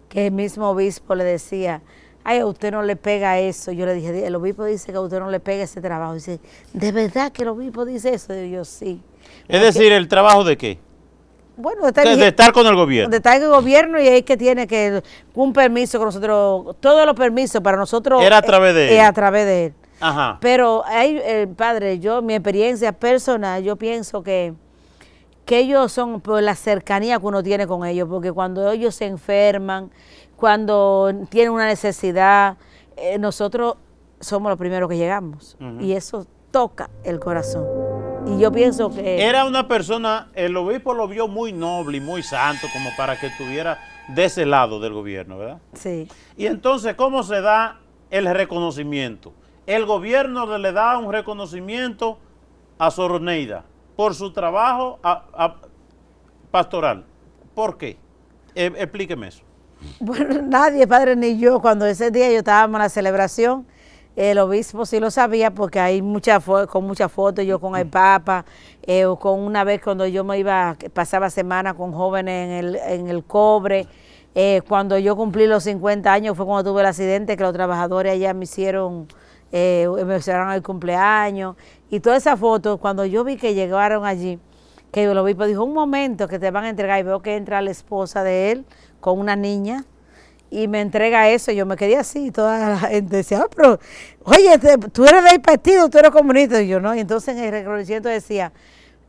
que el mismo obispo le decía, ay, a usted no le pega eso. Yo le dije, el obispo dice que a usted no le pega ese trabajo. Dice, ¿de verdad que el obispo dice eso? Y yo, sí. Es decir, ¿el trabajo de qué? Bueno, de estar con el gobierno. De estar en el gobierno, y es que tiene que un permiso con nosotros, todos los permisos para nosotros. Era a través de él. Es a través de él. Ajá. Pero hay, padre, yo, mi experiencia personal, yo pienso que ellos son por la cercanía que uno tiene con ellos, porque cuando ellos se enferman, cuando tienen una necesidad, nosotros somos los primeros que llegamos. Y eso toca el corazón. Y yo pienso que... Era una persona, el obispo lo vio muy noble y muy santo como para que estuviera de ese lado del gobierno, ¿verdad? Sí. Y entonces, ¿cómo se da el reconocimiento? El gobierno le da un reconocimiento a Soroneida por su trabajo pastoral. ¿Por qué? Explíqueme eso. Bueno, nadie, padre, ni yo, cuando ese día yo estábamos en la celebración, el obispo sí lo sabía porque hay muchas fotos, yo con el Papa, con una vez cuando yo me iba, pasaba semana con jóvenes en el Cobre, cuando yo cumplí los 50 años fue cuando tuve el accidente, que los trabajadores allá me hicieron el cumpleaños, y todas esas fotos, cuando yo vi que llegaron allí, que el obispo dijo, un momento que te van a entregar, y veo que entra la esposa de él con una niña, y me entrega eso, yo me quedé así, y toda la gente decía, pero, oye, tú eres del partido, tú eres comunista, y yo no, y entonces en el reconocimiento decía,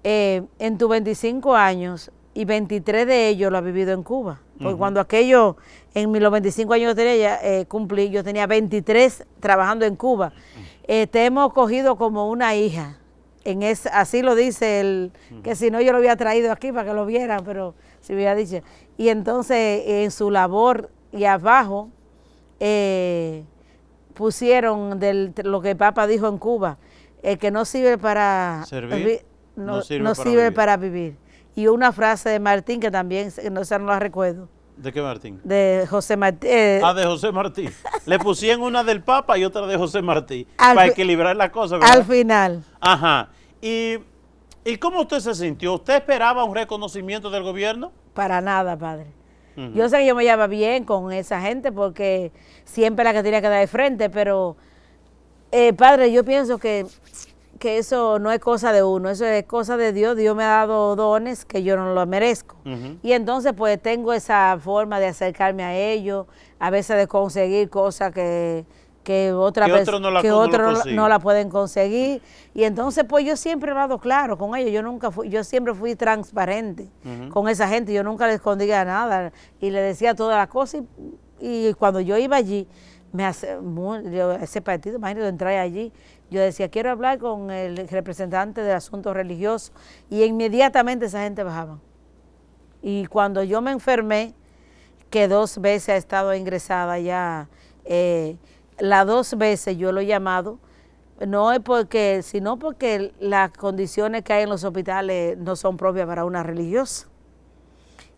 en tus 25 años, y 23 de ellos lo ha vivido en Cuba, porque cuando aquello, los 25 años que cumplí, yo tenía 23 trabajando en Cuba, te hemos cogido como una hija, así lo dice él, que si no yo lo había traído aquí para que lo vieran, pero si hubiera dicho, y entonces en su labor, y abajo pusieron lo que el Papa dijo en Cuba, que no sirve para servir, no sirve para vivir. Y una frase de Martín que también, esa no la recuerdo. ¿De qué Martín? De José Martín. De José Martín. Le pusieron una del Papa y otra de José Martín, para equilibrar la cosa, ¿verdad? Al final. Ajá. ¿Y cómo usted se sintió? ¿Usted esperaba un reconocimiento del gobierno? Para nada, padre. Yo sé que yo me llevaba bien con esa gente porque siempre la que tenía que dar de frente, pero padre, yo pienso que eso no es cosa de uno, eso es cosa de Dios. Dios me ha dado dones que yo no los merezco. Y entonces pues tengo esa forma de acercarme a ellos, a veces de conseguir cosas que otros no la pueden conseguir, y entonces pues yo siempre he hablado claro con ellos, yo siempre fui transparente con esa gente, yo nunca les escondía nada y le decía todas las cosas, y cuando yo iba allí, ese partido, imagínate, entrar allí, yo decía, quiero hablar con el representante del asunto religioso, y inmediatamente esa gente bajaba. Y cuando yo me enfermé, que 2 veces he estado ingresada ya, las 2 veces yo lo he llamado, no es porque, sino porque las condiciones que hay en los hospitales no son propias para una religiosa.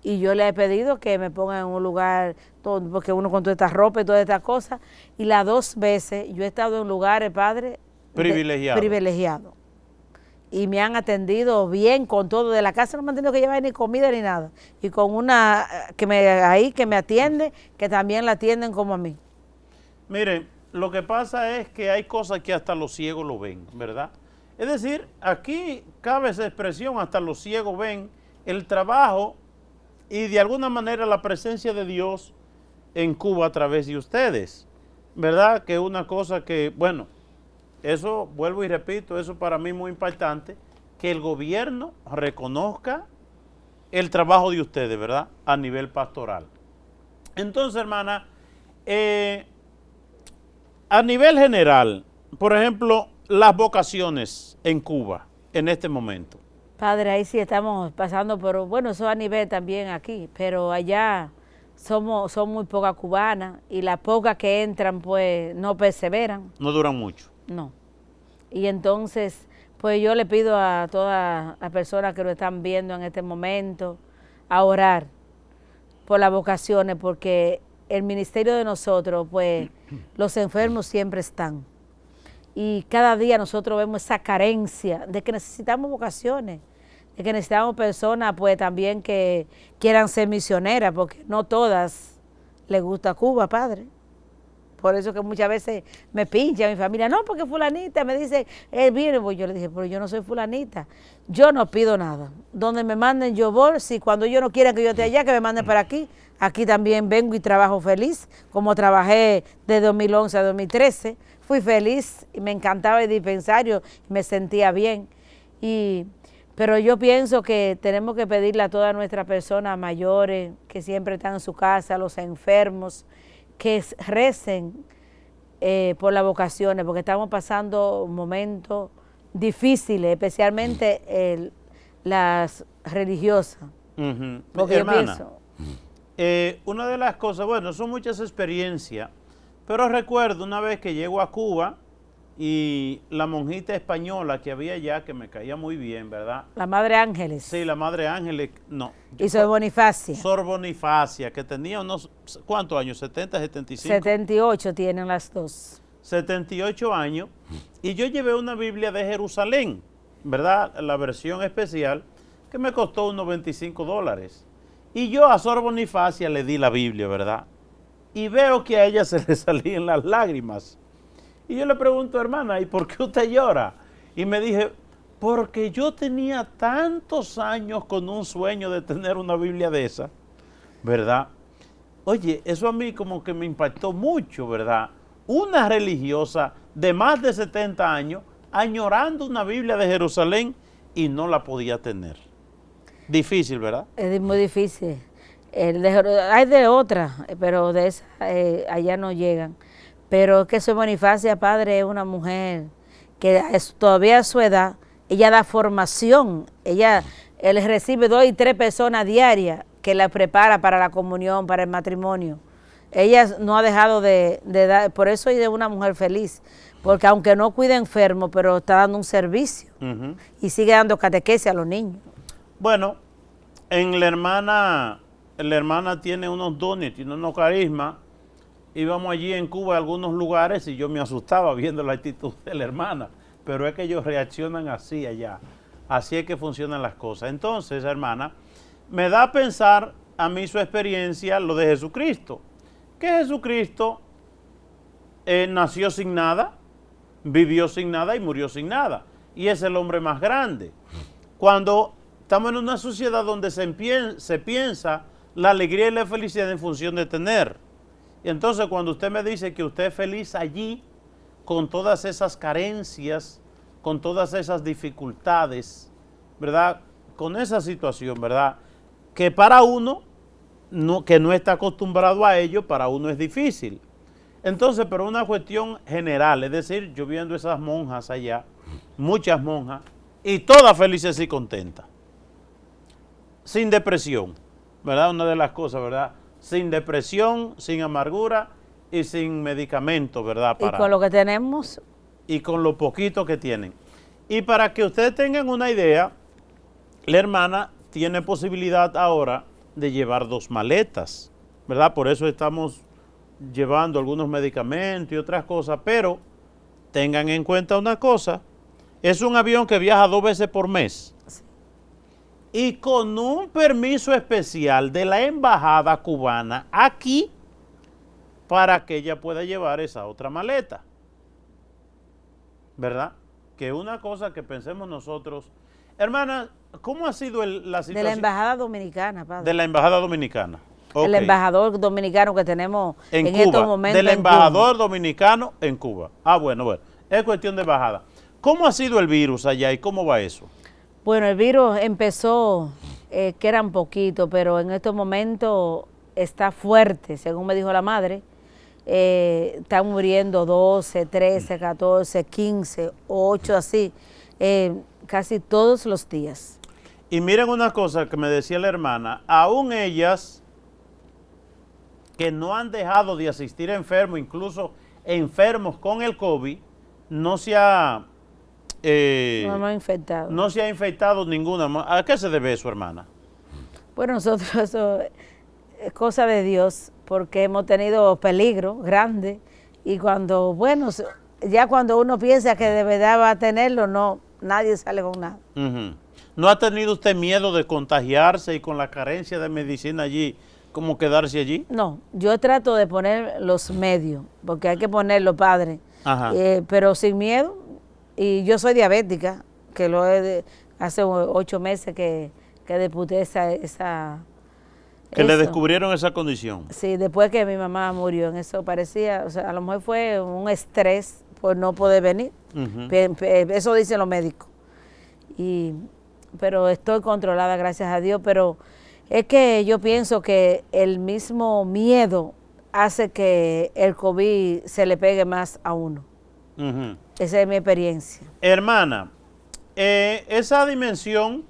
Y yo le he pedido que me pongan en un lugar, porque uno con toda esta ropa y todas estas cosas, y las 2 veces yo he estado en lugares, padre, privilegiado. y me han atendido bien con todo. De la casa no me han tenido que llevar ni comida ni nada. Y con una que me atiende, que también la atienden como a mí. Miren, lo que pasa es que hay cosas que hasta los ciegos lo ven, ¿verdad? Es decir, aquí cabe esa expresión, hasta los ciegos ven el trabajo y de alguna manera la presencia de Dios en Cuba a través de ustedes, ¿verdad? Que es una cosa que, bueno, eso, vuelvo y repito, eso para mí es muy importante, que el gobierno reconozca el trabajo de ustedes, ¿verdad? A nivel pastoral. Entonces, hermana, a nivel general, por ejemplo, las vocaciones en Cuba en este momento. Padre, ahí sí estamos pasando por, bueno, eso a nivel también aquí, pero allá son muy pocas cubanas y las pocas que entran pues no perseveran. No duran mucho. No. Y entonces, pues yo le pido a todas las personas que lo están viendo en este momento a orar por las vocaciones, porque el ministerio de nosotros, pues los enfermos siempre están. Y cada día nosotros vemos esa carencia de que necesitamos vocaciones, de que necesitamos personas pues también que quieran ser misioneras, porque no todas les gusta Cuba, Padre. Por eso que muchas veces me pincha mi familia, no, porque fulanita me dice, viene, pues yo le dije, pero yo no soy fulanita, yo no pido nada. Donde me manden yo voy, si cuando ellos no quieran que yo esté allá, que me manden para aquí. Aquí también vengo y trabajo feliz, como trabajé de 2011 a 2013. Fui feliz y me encantaba el dispensario, me sentía bien. Pero yo pienso que tenemos que pedirle a todas nuestras personas mayores que siempre están en su casa, a los enfermos, que recen por las vocaciones, porque estamos pasando momentos difíciles, especialmente las religiosas. Porque hermana, yo pienso, una de las cosas, bueno, son muchas experiencias, pero recuerdo una vez que llego a Cuba y la monjita española que había allá, que me caía muy bien, ¿verdad? la Madre Ángeles. Sí, la Madre Ángeles, no. Y Sor Bonifacia. Sor Bonifacia, que tenía unos, ¿cuántos años? 70, 75. 78 tienen las dos. 78 años. Y yo llevé una Biblia de Jerusalén, ¿verdad? La versión especial, que me costó unos $25. Y yo a Sor Bonifacia le di la Biblia, ¿verdad? Y veo que a ella se le salían las lágrimas. Y yo le pregunto, hermana, ¿y por qué usted llora? Y me dije, porque yo tenía tantos años con un sueño de tener una Biblia de esa, ¿verdad? Oye, eso a mí como que me impactó mucho, ¿verdad? Una religiosa de más de 70 años añorando una Biblia de Jerusalén y no la podía tener. Difícil, ¿verdad? Es muy difícil. Hay de otras, pero de esas allá no llegan. Pero es que Sor Bonifacia, Padre, es una mujer que todavía a su edad, ella da formación, él recibe 2 y 3 personas diarias que la prepara para la comunión, para el matrimonio. Ella no ha dejado de dar, por eso ella es una mujer feliz, porque aunque no cuida enfermos, pero está dando un servicio y sigue dando catequesis a los niños. Bueno, la hermana tiene unos dones, tiene unos carismas. Íbamos allí en Cuba a algunos lugares y yo me asustaba viendo la actitud de la hermana, pero es que ellos reaccionan así allá. Así es que funcionan las cosas. Entonces, hermana, me da a pensar a mí su experiencia, lo de Jesucristo. Que Jesucristo nació sin nada, vivió sin nada y murió sin nada. Y es el hombre más grande. Cuando estamos en una sociedad donde se piensa la alegría y la felicidad en función de tener. Y entonces cuando usted me dice que usted es feliz allí, con todas esas carencias, con todas esas dificultades, ¿verdad? Con esa situación, ¿verdad? Que para uno, que no está acostumbrado a ello, para uno es difícil. Entonces, pero una cuestión general, es decir, yo viendo esas monjas allá, muchas monjas, y todas felices y contentas, sin depresión, ¿verdad? Una de las cosas, ¿verdad? Sin depresión, sin amargura y sin medicamentos, ¿verdad? Y con lo que tenemos. Y con lo poquito que tienen. Y para que ustedes tengan una idea, la hermana tiene posibilidad ahora de llevar 2 maletas, ¿verdad? Por eso estamos llevando algunos medicamentos y otras cosas, pero tengan en cuenta una cosa, Es un avión que viaja 2 veces por mes. Sí. Y con un permiso especial de la embajada cubana aquí para que ella pueda llevar esa otra maleta. ¿Verdad? Que una cosa que pensemos nosotros. Hermana, ¿cómo ha sido la situación? De la embajada dominicana, padre. De la embajada dominicana. El Okay. embajador dominicano que tenemos en Cuba, estos momentos. Del embajador dominicano en Cuba. Ah, bueno. Es cuestión de embajada. ¿Cómo ha sido el virus allá y cómo va eso? Bueno, el virus empezó, que eran poquitos, pero en estos momentos está fuerte, según me dijo la madre. Están muriendo 12, 13, 14, 15, 8, así, casi todos los días. Y miren una cosa que me decía la hermana, aún ellas que no han dejado de asistir a enfermos, incluso enfermos con el COVID, no se ha infectado. No se ha infectado ninguna. ¿A qué se debe eso, hermana? Bueno, nosotros eso es cosa de Dios, porque hemos tenido peligro grande y cuando, bueno, ya cuando uno piensa que de verdad va a tenerlo, no, nadie sale con nada. ¿No ha tenido usted miedo de contagiarse y con la carencia de medicina allí, como quedarse allí? No, yo trato de poner los medios, porque hay que ponerlo, padre, pero sin miedo. Y yo soy diabética, que hace 8 meses que deputé que le descubrieron esa condición. Sí, después que mi mamá murió, en eso parecía, o sea, a lo mejor fue un estrés por no poder venir. Eso dicen los médicos. Pero estoy controlada, gracias a Dios, pero es que yo pienso que el mismo miedo hace que el COVID se le pegue más a uno. Esa es mi experiencia. Hermana, esa dimensión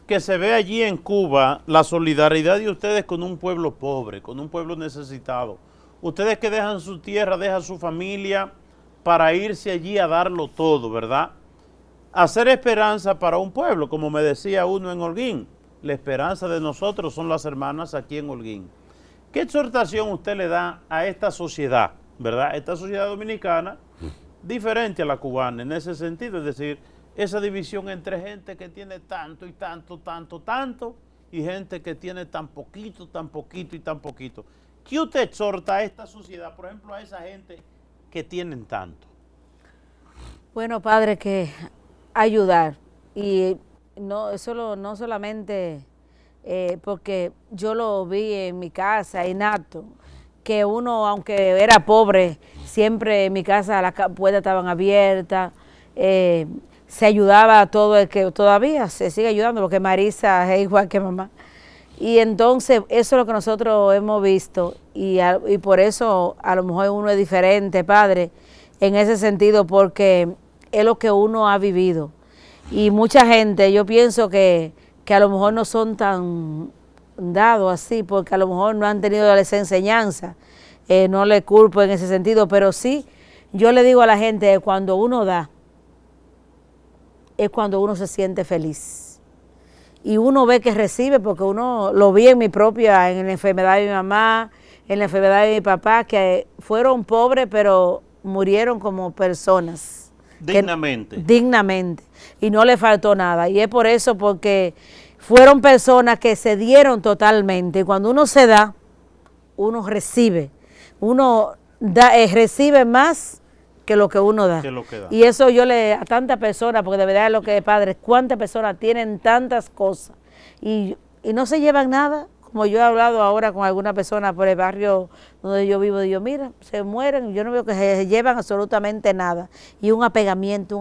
que se ve allí en Cuba, la solidaridad de ustedes con un pueblo pobre, con un pueblo necesitado, ustedes que dejan su tierra, dejan su familia para irse allí a darlo todo, ¿verdad? Hacer esperanza para un pueblo, como me decía uno en Holguín, la esperanza de nosotros son las hermanas aquí en Holguín. ¿Qué exhortación usted le da a esta sociedad, ¿verdad? Esta sociedad dominicana, diferente a la cubana en ese sentido, es decir, esa división entre gente que tiene tanto y tanto, y gente que tiene tan poquito y tan poquito. ¿Qué usted exhorta a esta sociedad, por ejemplo, a esa gente que tienen tanto? Bueno, padre, que ayudar, y no solamente porque yo lo vi en mi casa, innato, que uno, aunque era pobre, siempre en mi casa las puertas estaban abiertas, se ayudaba a todo el que todavía se sigue ayudando, porque Marisa es igual que mamá. Y entonces eso es lo que nosotros hemos visto y por eso a lo mejor uno es diferente, padre, en ese sentido, porque es lo que uno ha vivido. Y mucha gente, yo pienso que a lo mejor no son tan dados así, porque a lo mejor no han tenido esa enseñanza, no le culpo en ese sentido, pero sí, yo le digo a la gente, cuando uno da, es cuando uno se siente feliz. Y uno ve que recibe, porque uno lo vi en en la enfermedad de mi mamá, en la enfermedad de mi papá, que fueron pobres, pero murieron como personas. Dignamente. Dignamente. Y no le faltó nada. Y es por eso, porque fueron personas que se dieron totalmente. Y cuando uno se da, uno recibe. Uno recibe más que lo que uno da. Y eso yo a tantas personas, porque de verdad es lo que es, padre, cuántas personas tienen tantas cosas y no se llevan nada, como yo he hablado ahora con alguna persona por el barrio donde yo vivo, digo, mira, se mueren, yo no veo que se llevan absolutamente nada, y un apegamiento,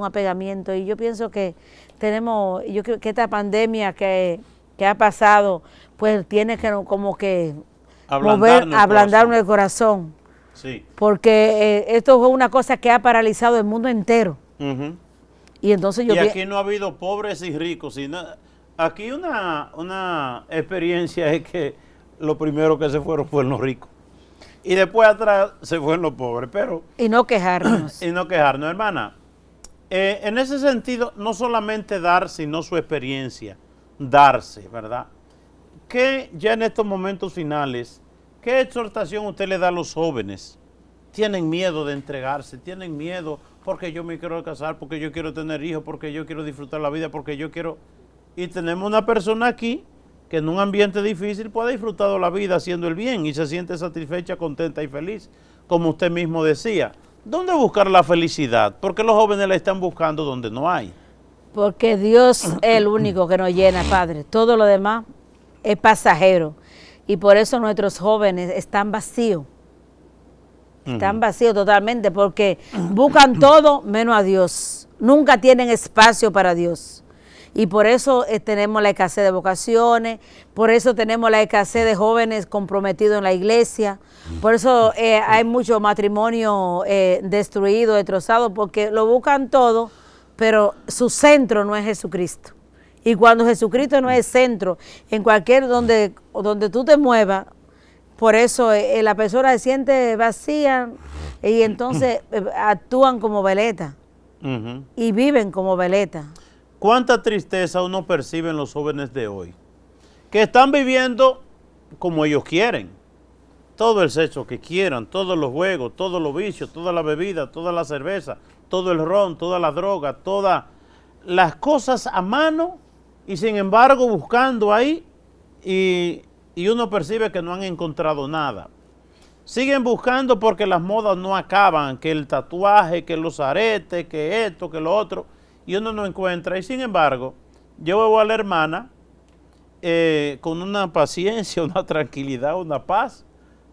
y yo pienso que que esta pandemia que ha pasado, pues tiene que como que ablandarnos el corazón. Sí. Porque esto fue una cosa que ha paralizado el mundo entero. Y entonces y aquí no ha habido pobres y ricos, sino aquí una experiencia es que lo primero que se fueron los ricos. Y después atrás se fueron los pobres, pero... Y no quejarnos. Y no quejarnos, hermana. En ese sentido, no solamente dar, sino su experiencia. Darse, ¿verdad? Que ya en estos momentos finales... ¿Qué exhortación usted le da a los jóvenes? ¿Tienen miedo de entregarse? ¿Tienen miedo porque yo me quiero casar, porque yo quiero tener hijos, porque yo quiero disfrutar la vida, porque yo quiero... Y tenemos una persona aquí que en un ambiente difícil puede disfrutar de la vida haciendo el bien y se siente satisfecha, contenta y feliz, como usted mismo decía. ¿Dónde buscar la felicidad? Porque los jóvenes la están buscando donde no hay. Porque Dios es el único que nos llena, Padre. Todo lo demás es pasajero. Y por eso nuestros jóvenes están vacíos. Están vacíos totalmente porque buscan todo menos a Dios. Nunca tienen espacio para Dios. Y por eso tenemos la escasez de vocaciones, por eso tenemos la escasez de jóvenes comprometidos en la iglesia, por eso hay mucho matrimonio destruido, destrozado, porque lo buscan todo, pero su centro no es Jesucristo. Y cuando Jesucristo no es el centro, en cualquier donde tú te muevas, por eso la persona se siente vacía y entonces actúan como veleta y viven como veleta. ¿Cuánta tristeza uno percibe en los jóvenes de hoy? Que están viviendo como ellos quieren. Todo el sexo que quieran, todos los juegos, todos los vicios, toda la bebida, toda la cerveza, todo el ron, toda la droga, todas las cosas a mano y sin embargo buscando ahí y uno percibe que no han encontrado nada. Siguen buscando porque las modas no acaban, que el tatuaje, que los aretes, que esto, que lo otro, y uno no encuentra. Y sin embargo, yo veo a la hermana con una paciencia, una tranquilidad, una paz,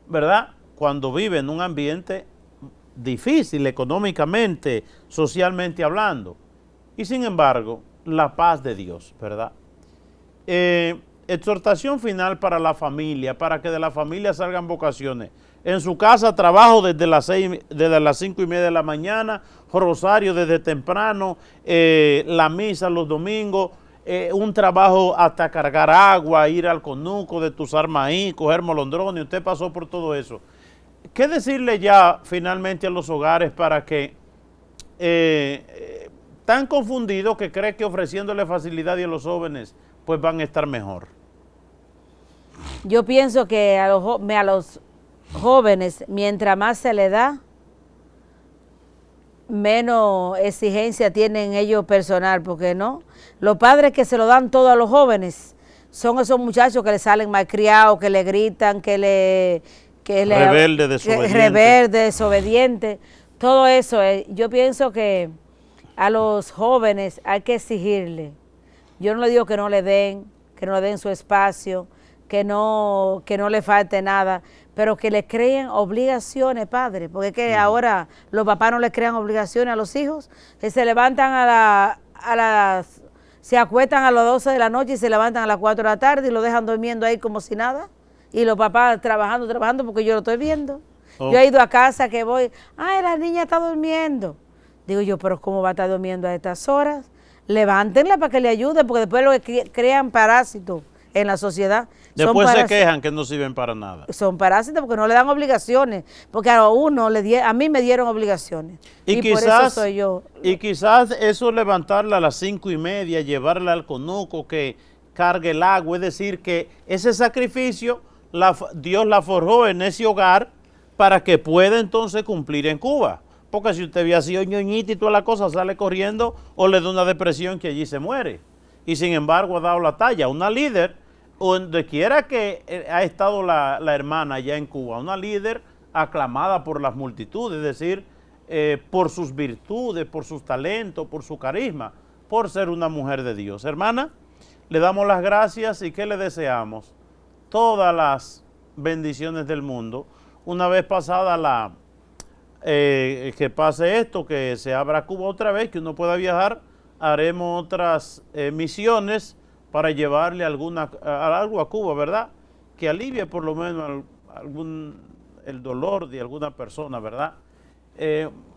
¿verdad? Cuando vive en un ambiente difícil económicamente, socialmente hablando. Y sin embargo, la paz de Dios, ¿verdad? Exhortación final para la familia, para que de la familia salgan vocaciones. En su casa trabajo desde las 5:30 de la mañana, rosario desde temprano, la misa los domingos, un trabajo hasta cargar agua, ir al conuco, detusar maíz, coger molondrones. Usted pasó por todo eso. ¿Qué decirle ya finalmente a los hogares para que tan confundidos que creen que ofreciéndole facilidad a los jóvenes pues van a estar mejor? Yo pienso que a los jóvenes, mientras más se les da, menos exigencia tienen ellos personal, porque no, los padres que se lo dan todo a los jóvenes son esos muchachos que le salen malcriados, que le gritan, rebelde, desobediente, todo eso. Yo pienso que a los jóvenes hay que exigirle. Yo no le digo que no le den su espacio, que no le falte nada, pero que le creen obligaciones, padre, porque es que ahora los papás no le crean obligaciones a los hijos, que se levantan se acuestan a las 12 de la noche y se levantan a las 4 de la tarde y lo dejan durmiendo ahí como si nada, y los papás trabajando porque yo lo estoy viendo. Yo he ido a casa que voy, la niña está durmiendo. Digo yo, pero ¿cómo va a estar durmiendo a estas horas? Levántenla para que le ayuden, porque después lo que crean parásitos en la sociedad. Después se quejan que no sirven para nada. Son parásitos porque no le dan obligaciones, porque a mí me dieron obligaciones. Y quizás, por eso soy yo. Y quizás eso levantarla a las 5:30, llevarla al conuco, que cargue el agua, es decir, que ese sacrificio Dios la forjó en ese hogar para que pueda entonces cumplir en Cuba. Porque si usted ve así, ñoñita y toda la cosa, sale corriendo o le da una depresión que allí se muere. Y sin embargo ha dado la talla. Una líder, donde quiera que ha estado la hermana allá en Cuba, una líder aclamada por las multitudes, es decir, por sus virtudes, por sus talentos, por su carisma, por ser una mujer de Dios. Hermana, le damos las gracias y ¿qué le deseamos? Todas las bendiciones del mundo. Una vez pasada que pase esto, que se abra Cuba otra vez, que uno pueda viajar, haremos otras misiones para llevarle algo a Cuba, ¿verdad? Que alivie por lo menos el dolor de alguna persona, ¿verdad?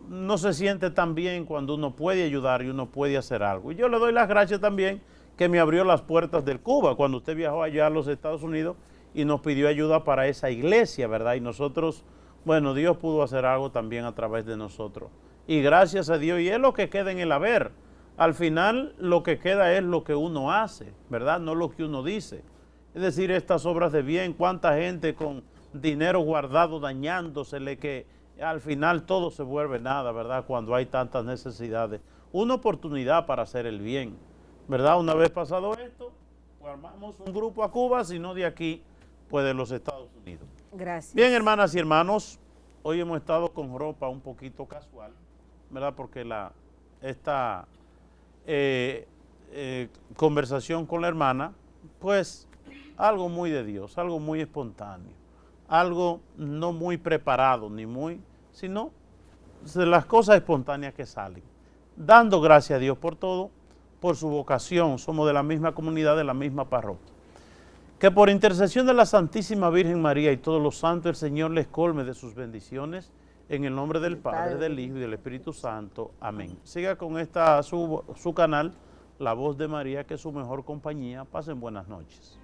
No se siente tan bien cuando uno puede ayudar y uno puede hacer algo. Y yo le doy las gracias también que me abrió las puertas del Cuba cuando usted viajó allá a los Estados Unidos y nos pidió ayuda para esa iglesia, ¿verdad? Y nosotros, bueno, Dios pudo hacer algo también a través de nosotros. Y gracias a Dios, y es lo que queda en el haber. Al final lo que queda es lo que uno hace, ¿verdad? No lo que uno dice. Es decir, estas obras de bien, cuánta gente con dinero guardado dañándosele, que al final todo se vuelve nada, ¿verdad? Cuando hay tantas necesidades. Una oportunidad para hacer el bien, ¿verdad? Una vez pasado esto, pues armamos un grupo a Cuba, sino de aquí, pues de los Estados Unidos. Gracias. Bien, hermanas y hermanos, hoy hemos estado con ropa un poquito casual, ¿verdad? Porque esta conversación con la hermana, pues algo muy de Dios, algo muy espontáneo, algo no muy preparado, sino de las cosas espontáneas que salen. Dando gracias a Dios por todo, por su vocación, somos de la misma comunidad, de la misma parroquia. Que por intercesión de la Santísima Virgen María y todos los santos, el Señor les colme de sus bendiciones, en el nombre del Padre, del Hijo y del Espíritu Santo. Amén. Siga con su canal, La Voz de María, que es su mejor compañía. Pasen buenas noches.